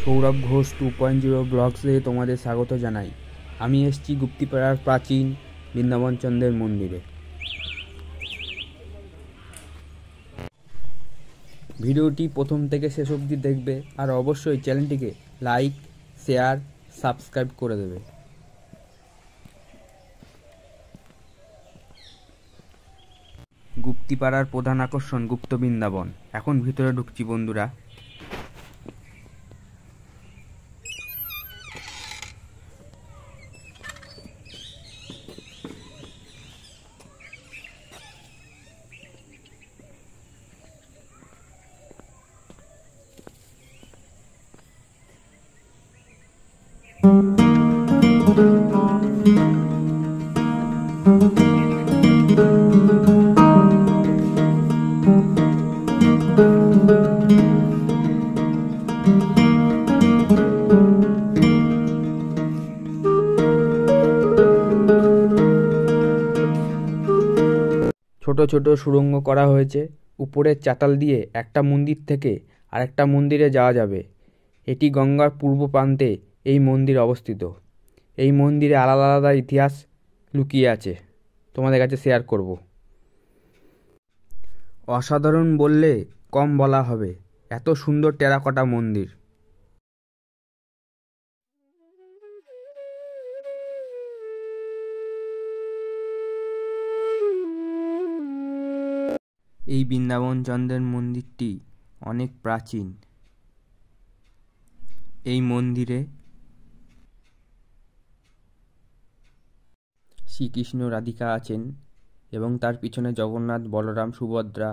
সৌরভ ঘোষ 2.0 ব্লগসে তোমাদের স্বাগত জানাই। আমি এসেছি গুপ্তিপাড়ার প্রাচীন বৃন্দাবন চন্দ্রের মন্দিরে। ভিডিওটি প্রথম থেকে শেষ অবধি দেখবে আর অবশ্যই চ্যানেলটিকে লাইক, শেয়ার, সাবস্ক্রাইব করে দেবে। গুপ্তিপাড়ার প্রধান আকর্ষণ গুপ্ত বৃন্দাবন। এখন ভিতরে ঢুকছি বন্ধুরা। ছোট ছোট সুড়ঙ্গ করা হয়েছে। উপরের চাতাল দিয়ে একটা মন্দির থেকে আরেকটা মন্দিরে যাওয়া যাবে। এটি গঙ্গার পূর্ব প্রান্তে এই মন্দির অবস্থিত। এই মন্দিরে আলাদা আলাদা ইতিহাস লুকিয়ে আছে, তোমাদের কাছে শেয়ার করব। অসাধারণ বললে কম বলা হবে, এত সুন্দর টেরাকোটা মন্দির। এই বৃন্দাবন চন্দ্রের মন্দিরটি অনেক প্রাচীন। এই মন্দিরে শ্রীকৃষ্ণ রাধিকা আছেন এবং তার পিছনে জগন্নাথ, বলরাম, সুভদ্রা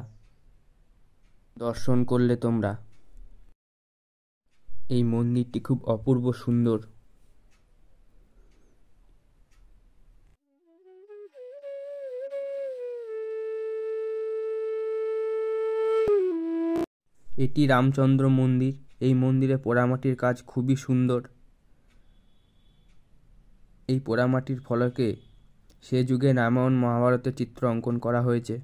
দর্শন করলে তোমরা। এই মন্দিরটি খুব অপূর্ব সুন্দর। এটি রামচন্দ্র মন্দির। এই মন্দিরে পোড়ামাটির কাজ খুবই সুন্দর। এই পোড়ামাটির ফলকে সে যুগে রামায়ণ মহাভারতের চিত্র অঙ্কন করা হয়েছে।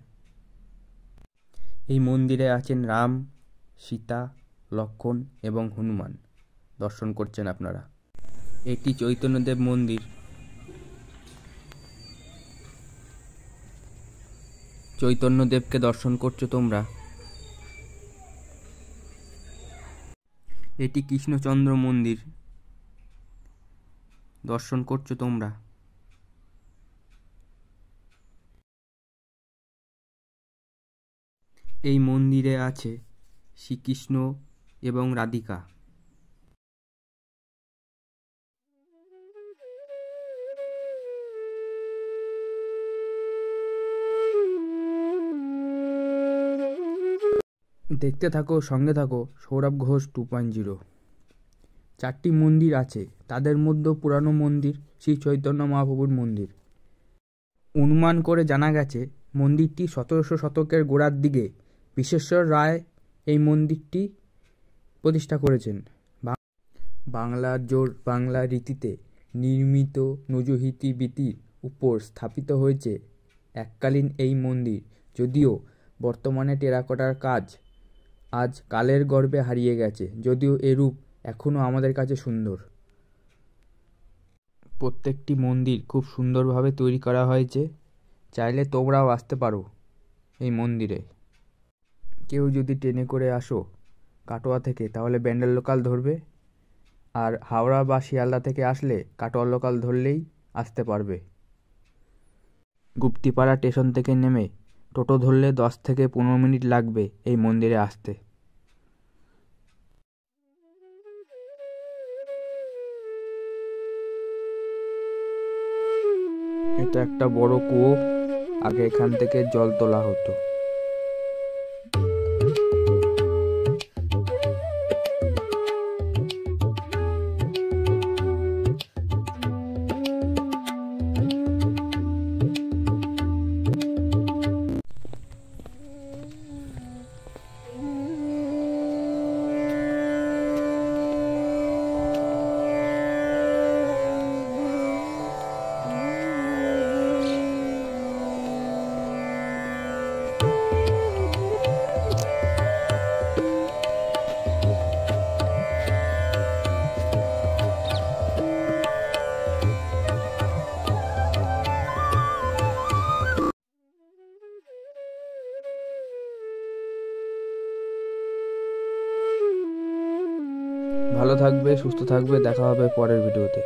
এই মন্দিরে আছেন রাম, সীতা, লক্ষ্মণ এবং হনুমান, দর্শন করছেন আপনারা। এটি চৈতন্যদেব মন্দির। চৈতন্যদেবকে দর্শন করছো তোমরা। এটি কৃষ্ণচন্দ্র মন্দির, দর্শন করছো তোমরা। এই মন্দিরে আছে শ্রীকৃষ্ণ এবং রাধিকা। দেখতে থাকো, সঙ্গে থাকো সৌরভ ঘোষ 2.0। 4টি মন্দির আছে, তাদের মধ্যে পুরানো মন্দির শ্রী চৈতন্য মহাপ্রভুর মন্দির। অনুমান করে জানা গেছে মন্দিরটি 1700 শতকের গোড়ার দিকে বিশ্বেশ্বর রায় এই মন্দিরটি প্রতিষ্ঠা করেছেন। বাংলার জোর বাংলা রীতিতে নির্মিত নজুহিতি বিতির উপর স্থাপিত হয়েছে এককালীন এই মন্দির। যদিও বর্তমানে টেরাকোটার কাজ আজ কালের গর্ভে হারিয়ে গেছে, যদিও এর রূপ এখনও আমাদের কাছে সুন্দর। প্রত্যেকটি মন্দির খুব সুন্দরভাবে তৈরি করা হয়েছে। চাইলে তোমরাও আসতে পারো এই মন্দিরে। কেউ যদি ট্রেনে করে আসো কাটোয়া থেকে, তাহলে ব্যান্ডেল লোকাল ধরবে, আর হাওড়া বা শিয়ালদা থেকে আসলে কাটোয়া লোকাল ধরলেই আসতে পারবে। গুপ্তিপাড়া স্টেশন থেকে নেমে টোটো ধরলে 10 থেকে 15 মিনিট লাগবে এই মন্দিরে আসতে। এটা একটা বড় কুয়ো, আগে এখান থেকে জল তোলা হতো। ভালো থাকবে, সুস্থ থাকবে। দেখা হবে পরের ভিডিওতে।